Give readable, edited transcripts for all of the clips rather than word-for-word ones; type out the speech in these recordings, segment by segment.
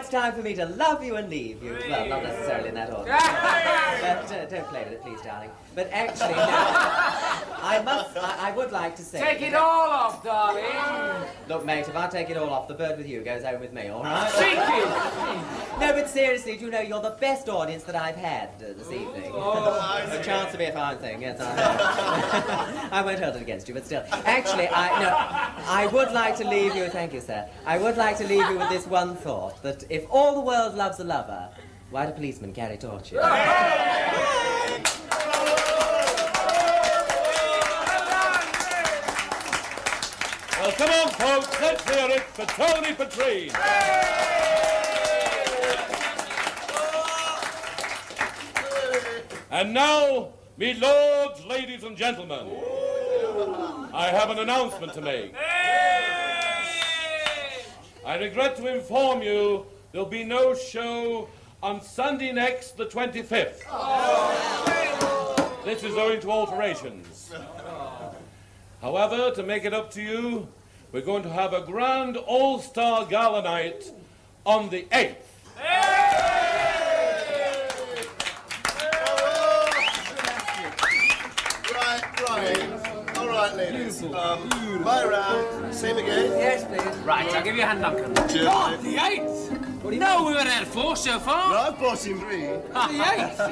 it's time for me to love you and leave you. Well, not necessarily in that order. Don't play with it, please, darling. But actually, no. I would like to say... Take it all off, darling. Look, mate, if I take it all off, the bird with you goes home with me, all right? Cheeky! No, but seriously, do you know, you're the best audience that I've had this evening. A chance to be a fine thing, yes, I know. I won't hold it against you, but still. Actually, I would like to leave you, thank you, sir. I would like to leave you with this one thought, that if all the world loves a lover, why do policemen carry torches? Well, come on, folks, let's hear it for Tony Patrine. And now, me lords, ladies and gentlemen, I have an announcement to make. I regret to inform you there'll be no show on Sunday next, the 25th. This is owing to alterations. However, to make it up to you, we're going to have a grand all-star gala night on the 8th. All right, ladies. Bye round. Same again? Yes, please. Right, I'll give you a hand, Duncan. Cheers. God, the 8th! No, we've only had 4 so far. No, I've brought in 3. The 8th?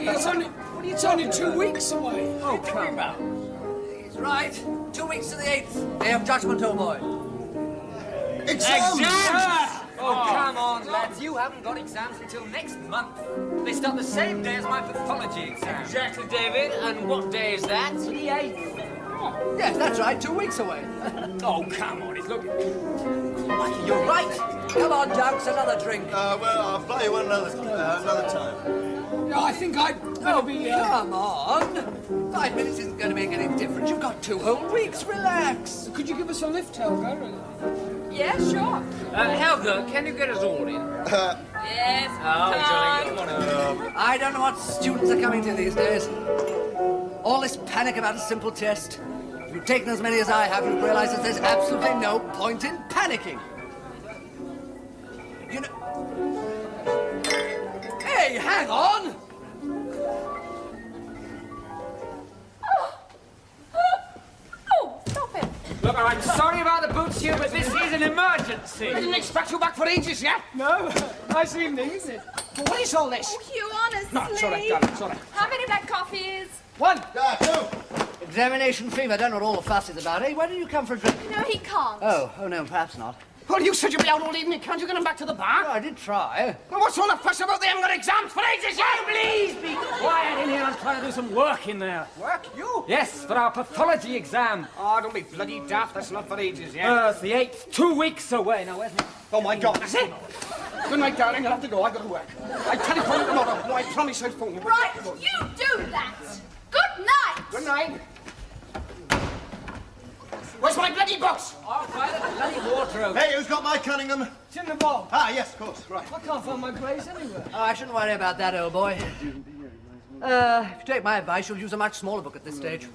It's only 2 weeks away. Oh, come on. He's right. 2 weeks to the 8th. Day of judgment, old boy. Exams! Oh, come on, lads. You haven't got exams until next month. They start the same day as my pathology exam. Exactly, David. And what day is that? The 8th. Yes, that's right. 2 weeks away. Oh, come on. It's looking... Mikey, you're right. Come on, Dunks, another drink. Well, I'll fly you one another time. Yeah, I think I'd better be... Come on. 5 minutes isn't going to make any difference. You've got 2 whole weeks. Relax. Could you give us a lift, Helga? Yeah, sure. Helga, can you get us all in? Yes. Oh, jolly good. Come on in. I don't know what students are coming to these days. All this panic about a simple test. If you've taken as many as I have, you realize that there's absolutely no point in panicking. You know... Hey, hang on! Oh, stop it. Look, I'm sorry about the boots here, but this is an emergency. I didn't expect you back for ages yet. No, nice evening, isn't it? But what is all this? Oh, Hugh, honestly. No, it's all right, darling, it's all right. How many black coffees? 1. Two. Examination fever, don't know what all the fuss is about, eh? Why don't you come for a drink? No, he can't. Oh no, perhaps not. Well, you said you'd be out all evening. Can't you get them back to the bar? Oh, I did try. Well, what's all the fuss about? They haven't got exams for ages yet. Please be quiet in here. I'm trying to do some work in there. Work? You? Yes, for our pathology exam. Oh, don't be bloody daft. That's not for ages yet. It's the 8th. 2 weeks away. Now, where's my... Oh, my God. That's it. Good night, darling. I'll have to go. I've got to work. I telephone you tomorrow. No, I promise I'll phone you. Right, you do that. Good night. Good night. Where's my bloody box? Oh, by the bloody wardrobe. Hey, who's got my Cunningham? It's in the vault. Ah, yes, of course. Right. I can't find my glaze anywhere. Oh, I shouldn't worry about that, old boy. If you take my advice, you'll use a much smaller book at this stage.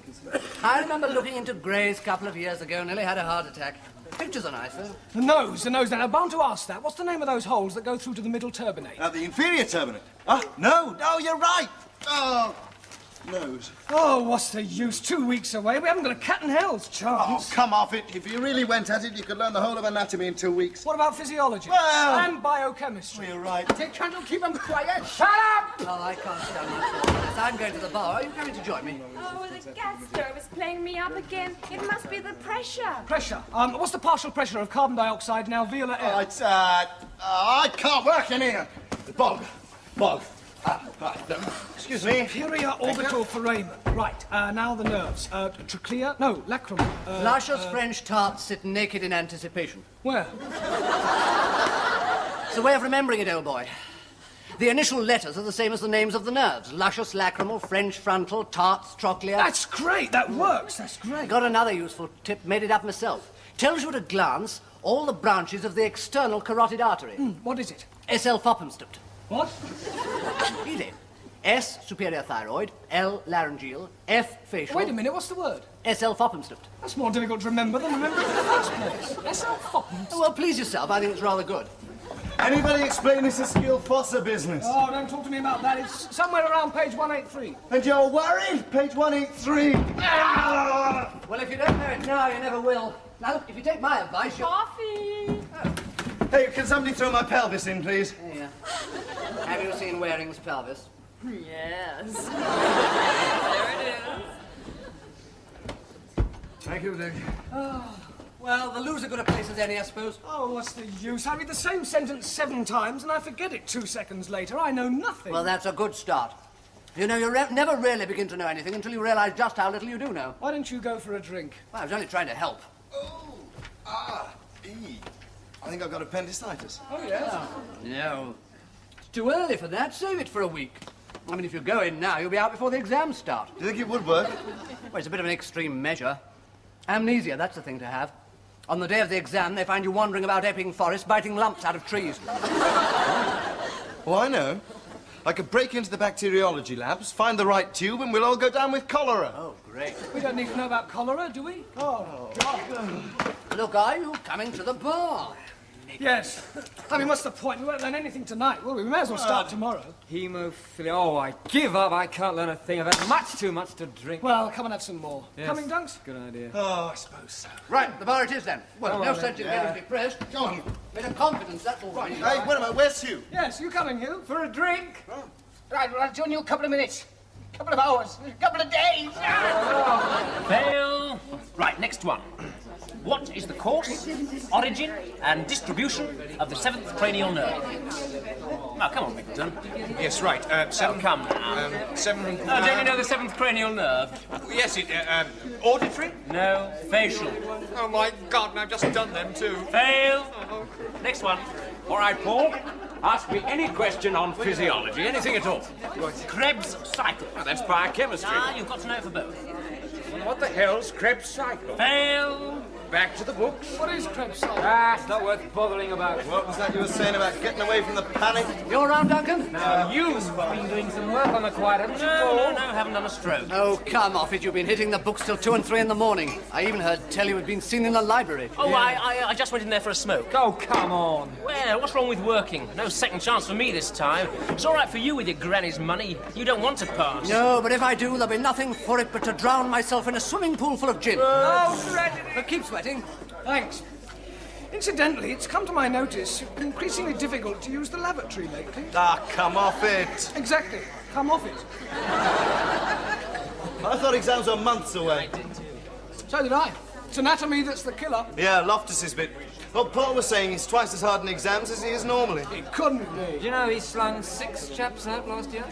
I remember looking into Gray's a couple of years ago, nearly had a heart attack. Pictures are nice, though. The nose. Now, I'm bound to ask that. What's the name of those holes that go through to the middle turbinate? The inferior turbinate. Ah, no, you're right. Oh, nose. Oh, what's the use? 2 weeks away. We haven't got a cat in hell's Oh, chance. come off it. If you really went at it, you could learn the whole of anatomy in 2 weeks. What about physiology? Well- And biochemistry? You're right. Take candle, keep them quiet. Shut up! Oh, I can't stand much more of this. I'm going to the bar. Are you coming to join me? Oh, the gas stove is playing me up again. It must be the pressure. Pressure. What's the partial pressure of carbon dioxide in alveolar air? I can't work in here. Bog. Right, no. Excuse me. Inferior orbital foramen. Right, now the nerves. Trachea? No, lacrimal. Luscious French tarts sit naked in anticipation. Where? It's a way of remembering it, old boy. The initial letters are the same as the names of the nerves. Luscious, lacrimal, French frontal, tarts, trochlea. That's great. That works. That's great. Got another useful tip. Made it up myself. Tells you at a glance all the branches of the external carotid artery. What is it? S01. What? Easy. S, superior thyroid. L, laryngeal. F, facial. Wait a minute. What's the word? SL-Foppenstift. That's more difficult to remember than remembering in the first place. SL-Foppenstift. Oh, well, please yourself. I think it's rather good. Anybody explain this Eskil Fossa business? Oh, don't talk to me about that. It's somewhere around page 183. And you're worried? Page 183. Ah! Well, if you don't know it now, you never will. Now, look, if you take my advice, you... Coffee! Hey, can somebody throw my pelvis in, please? There you are. Have you seen Waring's pelvis? Yes. There it is. Thank you, Dick. Oh, well, the loser good a place as any, I suppose. Oh, what's the use? I read the same sentence 7 times and I forget it 2 seconds later. I know nothing. Well, that's a good start. You know, you never really begin to know anything until you realize just how little you do know. Why don't you go for a drink? Well, I was only trying to help. I think I've got appendicitis. Oh, yes. No. It's too early for that. Save it for a week. I mean, if you go in now, you'll be out before the exams start. Do you think it would work? Well, it's a bit of an extreme measure. Amnesia, that's the thing to have. On the day of the exam, they find you wandering about Epping Forest, biting lumps out of trees. Well, I know. I could break into the bacteriology labs, find the right tube, and we'll all go down with cholera. Oh, great. We don't need to know about cholera, do we? Oh, God. Look, are you coming to the bar? Yes. I mean, what's the point? We won't learn anything tonight, will we? We may as well start tomorrow. Hemophilia. Oh, I give up. I can't learn a thing. I've had much too much to drink. Well, come and have some more. Yes. Coming, Dunks? Good idea. Oh, I suppose so. Right, the bar it is then. Well, Come no on, sense in then. getting depressed. Go on. Bit of confidence, that's all right. Hey, wait a minute, where's Hugh? Yes, you coming, Hugh? For a drink? Right, well, I'll join you a couple of minutes. Couple of hours. A couple of days. Fail. Right, next one. What is the course, origin, and distribution of the 7th cranial nerve? Now, come on, Middleton. Yes, right. Seven. Come now. 7. Don't you know the 7th cranial nerve? Yes, auditory? No, facial. Oh my God! And I've just done them too. Fail. Next one. All right, Paul. Ask me any question on physiology, anything at all. Krebs cycle. Oh, that's biochemistry. Ah, you've got to know it for both. What the hell's Krebs cycle? Fail. Back to the books. What is Krebs cycle? Ah, it's not worth bothering about. What was that you were saying about getting away from the panic? You're around, Duncan? You've been doing some work on the quiet, haven't you, No, Paul? no, haven't done a stroke. Oh, come off it. You've been hitting the books till 2 and 3 in the morning. I even heard tell you had been seen in the library. Oh, I just went in there for a smoke. Oh, come on. Well, what's wrong with working? No second chance for me this time. It's all right for you with your granny's money. You don't want to pass. No, but if I do, there'll be nothing for it but to drown myself in a swimming pool full of gin. Oh, tragedy. But keep sweating. Thanks. Incidentally, it's come to my notice it's increasingly difficult to use the lavatory lately. Ah, come off it. Exactly. Come off it. I thought exams were months away. So did I. It's anatomy that's the killer. Yeah, Loftus's bit. Well, Paul was saying he's twice as hard in exams as he is normally. It couldn't Do be. you know he slung 6 chaps out last year?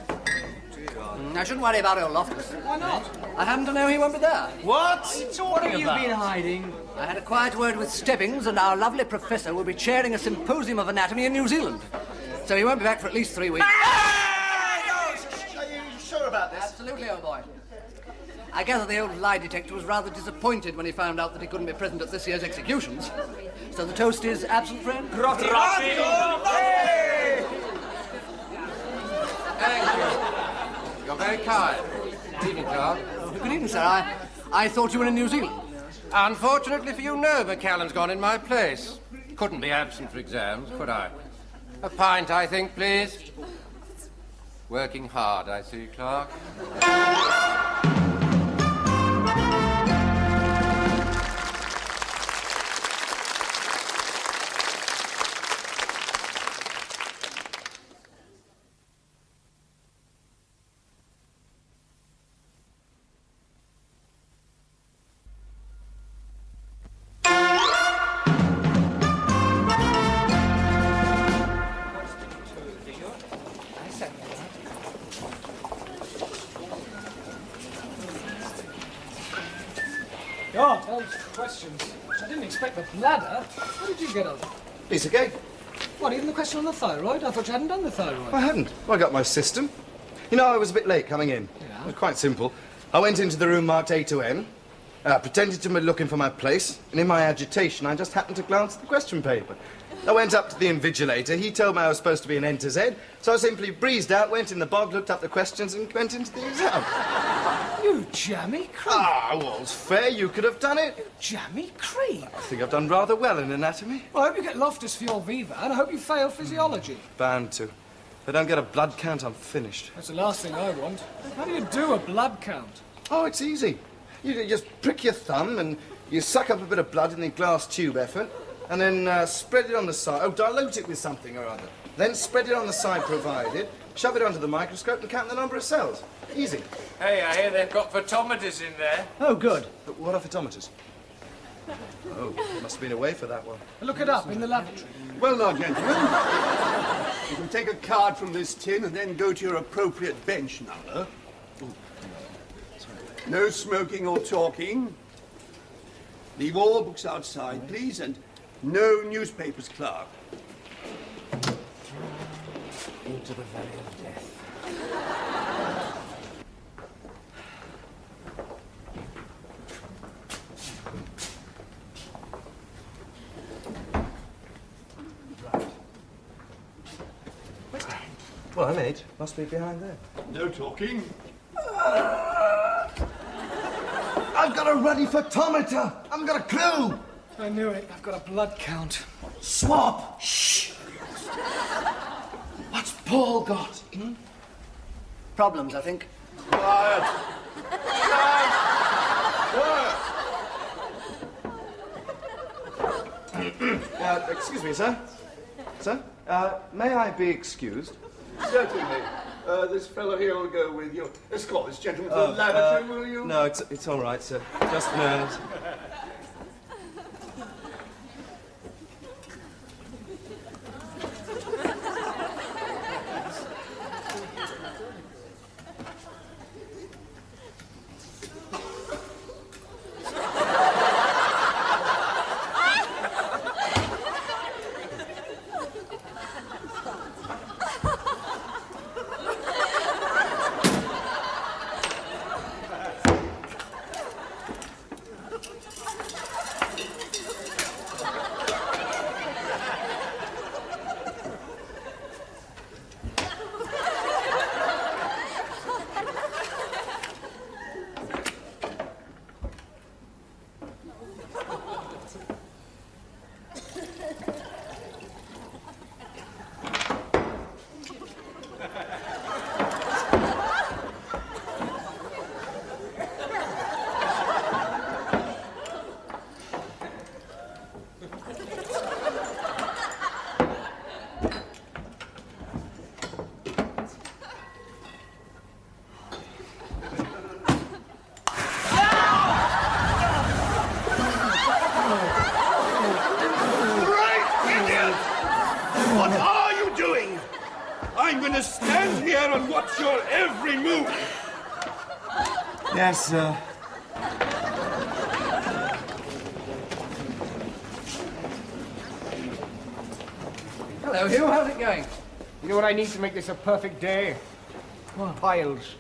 I shouldn't worry about old Loftus. Why not? I happen to know he won't be there. What? What have you been hiding? I had a quiet word with Stebbings, and our lovely professor will be chairing a symposium of anatomy in New Zealand. So he won't be back for at least 3 weeks. Are you sure about this? Absolutely, old boy. I gather the old lie detector was rather disappointed when he found out that he couldn't be present at this year's executions. So the toast is absent friend? Thank you. You're very kind. Good evening, Clark. Good evening, sir. I thought you were in New Zealand. Unfortunately for you, no, McCallan's gone in my place. Couldn't be absent for exams, could I? A pint, I think, please. Working hard, I see, Clark. God, those questions. I didn't expect the bladder. How did you get on? Piece of cake. What, even the question on the thyroid? I thought you hadn't done the thyroid. I hadn't. Well, I got my system. You know, I was a bit late coming in. Yeah. It was quite simple. I went into the room marked A to N, pretended to be looking for my place, and in my agitation, I just happened to glance at the question paper. I went up to the invigilator. He told me I was supposed to be an Enter Z, so I simply breezed out, went in the bog, looked up the questions, and went into the exam. You jammy creep. Ah, all's fair. You could have done it. Jammy creep. I think I've done rather well in anatomy. Well, I hope you get Loftus for your Viva, and I hope you fail physiology. Bound to. If I don't get a blood count, I'm finished. That's the last thing I want. How do you do a blood count? Oh, it's easy. You just prick your thumb and you suck up a bit of blood in the glass tube effort, and then spread it on the side. Oh, dilute it with something or other. Then spread it on the side provided, shove it onto the microscope and count the number of cells. Easy. Hey, I hear they've got photometers in there. Oh, good. But what are photometers? Oh, must have been away for that one. Look it up in the lavatory. Well now, gentlemen, you can take a card from this tin and then go to your appropriate bench number. No smoking or talking. Leave all books outside, please, and no newspapers, clerk. Into the valley of death. Well, mate, must be behind there. No talking. I've got a ruddy photometer. I haven't got a clue. I knew it. I've got a blood count. Swap. Shh. What's Paul got? Problems, I think. Quiet. Excuse me, sir. Sir, may I be excused? Certainly. This fellow here will go with you. Escort this gentleman to the lavatory, will you? No, it's all right, sir. Just nerves. What are you doing? I'm going to stand here and watch your every move. Yes, sir. Hello, Hugh. How's it going? You know what I need to make this a perfect day? Piles.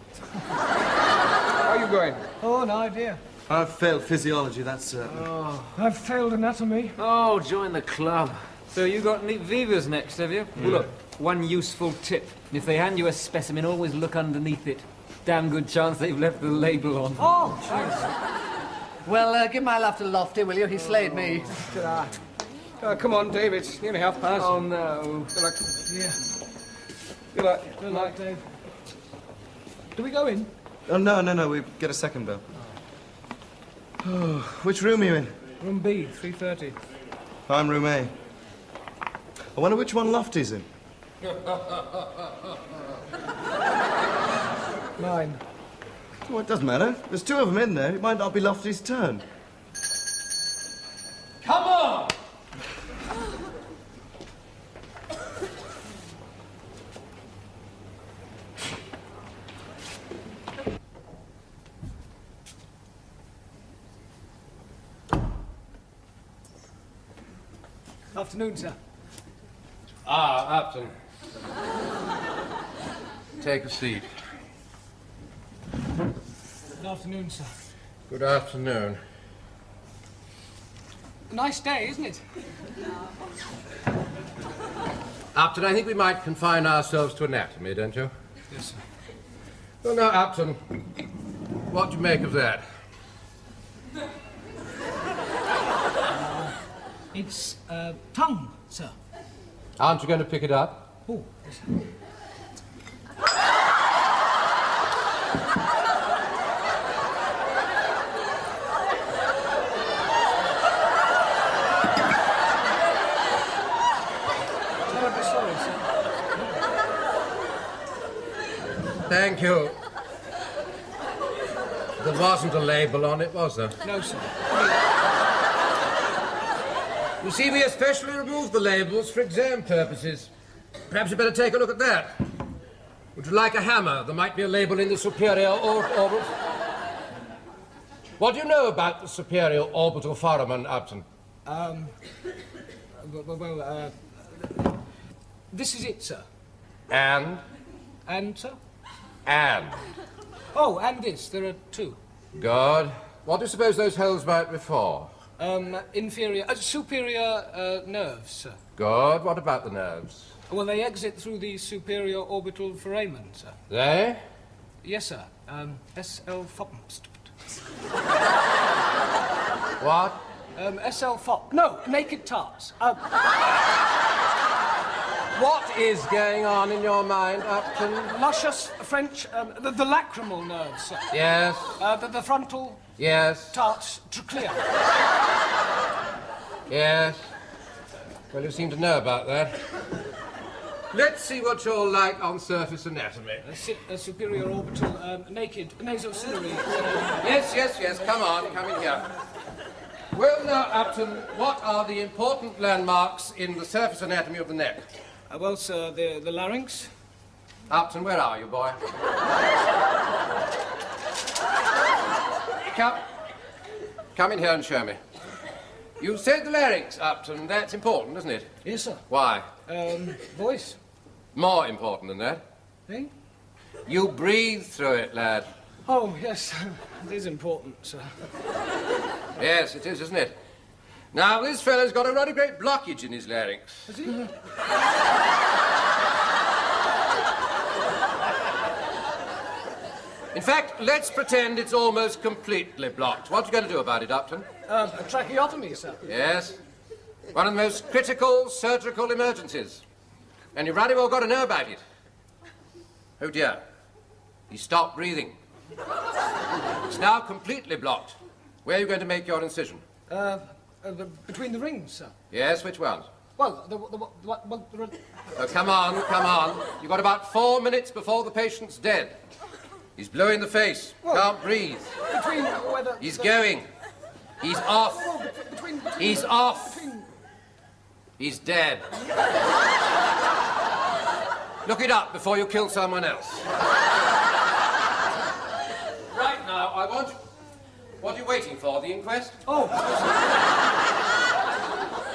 How are you going? Oh, no idea. I've failed physiology, that's certain. I've failed anatomy. Oh, join the club. So you got neat Vivas next, have you? Well, look, one useful tip. If they hand you a specimen, always look underneath it. Damn good chance they've left the label on. Oh, jeez. Well, give my love to Lofty, will you? He slayed me. Come on, Dave. It's nearly half past. Oh, no. Good luck. Yeah. Good luck. Good luck, Dave. Do we go in? Oh, no, we get a second bell. Oh, which room are you in? Room B, 3:30. I'm room A. I wonder which one Lofty's in. 9. Well, it doesn't matter. There's two of them in there. It might not be Lofty's turn. Come on! Afternoon, sir. Ah, Upton. Take a seat. Good afternoon, sir. Good afternoon. Nice day, isn't it? Upton, I think we might confine ourselves to anatomy, don't you? Yes, sir. Well, now, Upton, what do you make of that? It's tongue, sir. Aren't you going to pick it up? Oh, yes. Terribly sorry, sir. Thank you. There wasn't a label on it, was there? No, sir. You see, we especially removed the labels for exam purposes. Perhaps you'd better take a look at that. Would you like a hammer? There might be a label in the superior orbital. What do you know about the superior orbital foramen, Upton? This is it, sir. And? And, sir? And. Oh, and this. There are two. Good. What do you suppose those holes might be for? Superior nerves, sir. Good. What about the nerves? Well, they exit through the superior orbital foramen, sir. They? Yes, sir. S01. What? S01. No, naked tarts. What is going on in your mind, Upton? Luscious French, the lacrimal nerves, sir. Yes. The frontal Yes. tarts trochlea. Yes. Well, you seem to know about that. Let's see what you're like on surface anatomy. Superior orbital, naked, nasociliary. Yes. Come on, come in here. Well, now, Upton, what are the important landmarks in the surface anatomy of the neck? Well, sir, the larynx. Upton, where are you, boy? Come in here and show me. You said the larynx, Upton. That's important, isn't it? Yes, sir. Why? Voice. More important than that. Eh? You breathe through it, lad. Oh, yes. It is important, sir. Yes, it is, isn't it? Now, this fellow's got a rather great blockage in his larynx. Is he? In fact, let's pretend it's almost completely blocked. What are you going to do about it, Upton? A tracheotomy, sir. Yes. One of the most critical surgical emergencies. And you've rather well got to know about it. Oh, dear. He stopped breathing. It's now completely blocked. Where are you going to make your incision? Between the rings, sir. Yes, which ones? Well, Oh, come on. You've got about 4 minutes before the patient's dead. He's blue in the face. Can't breathe. Between whether... He's going. He's off. He's off. He's dead. Look it up before you kill someone else. Right now, I want... What are you waiting for, the inquest? Oh.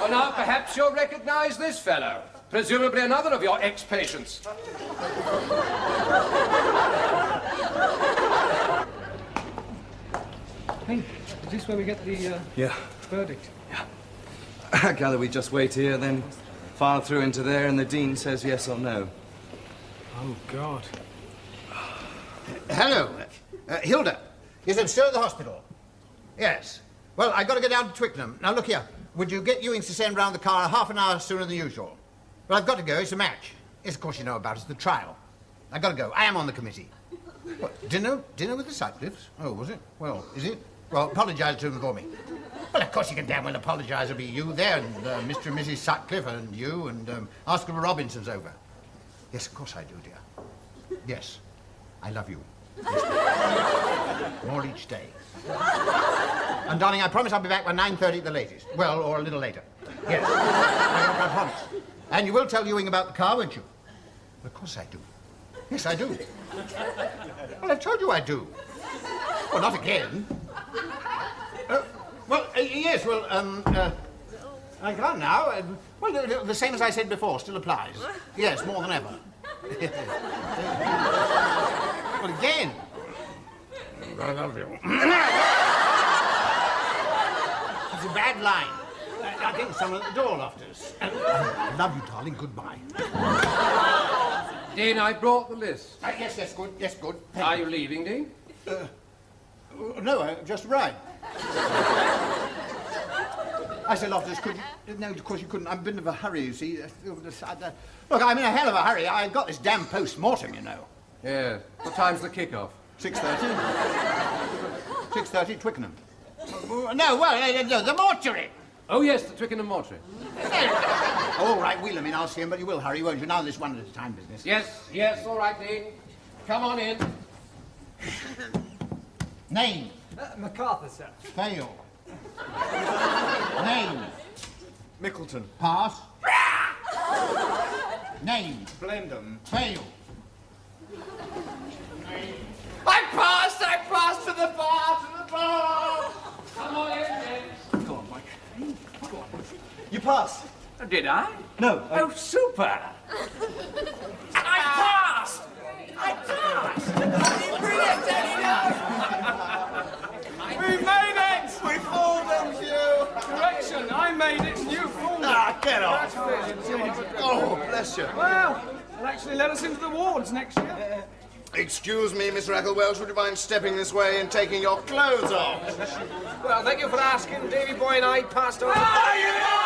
Oh, now, perhaps you'll recognize this fellow. Presumably another of your ex-patients. Hey, is this where we get the verdict? Yeah. I gather we just wait here, then file through into there, and the dean says yes or no. Oh, God. Hello. Hilda. Is it still at the hospital? Yes. Well, I've got to go down to Twickenham. Now, look here. Would you get Ewings to send round the car half an hour sooner than usual? Well, I've got to go. It's a match. Yes, of course you know about it. It's the trial. I've got to go. I am on the committee. What, dinner with the Sutcliffes? Oh, was it? Well, is it? Well, apologise to them for me. Well, of course you can damn well apologise. It'll be you there and Mr. and Mrs. Sutcliffe and you and Oscar Robinson's over. Yes, of course I do, dear. Yes. I love you. Yes. More each day. And, darling, I promise I'll be back by 9:30 at the latest. Well, or a little later. Yes. I promise. And you will tell Ewing about the car, won't you? Of course I do. Yes, I do. Well, I told you I do. Well, not again. Yes, well, I can't now. Well, the same as I said before still applies. Yes, more than ever. Well, again. I love you. It's a bad line. I think someone at the door, Loftus. Love you, darling. Goodbye. Dean, I brought the list. Yes, good. Yes, good. Are you leaving, Dean? No, just right. I said, Loftus, could you... No, of course you couldn't. I'm in a bit of a hurry, you see. Look, I'm in a hell of a hurry. I've got this damn post-mortem, you know. Yeah. What time's the kick-off? 6:30. 6:30, Twickenham. No, well, the mortuary. Oh, yes, the Twickenham mortuary. All right, wheel him in. I'll see him, but you will hurry, won't you? Now this one at a time business. Yes, all right, Dean. Come on in. Name. MacArthur, sir. Fail. Name. Mickleton. Pass. Name. Blendham. Fail. I passed to the bar. Come on in, then. Go on, Mike. Go on. You passed. Did I? No. Oh, super! I passed! We made it! We fooled them, Hugh! Correction, I made it and you fooled them. Ah, get off. Oh, bless you. Well, they'll actually let us into the wards next year. Excuse me, Mr. Ecclewelsh, would you mind stepping this way and taking your clothes off? Well, thank you for asking. Davy Boy and I passed over. Ah, you know!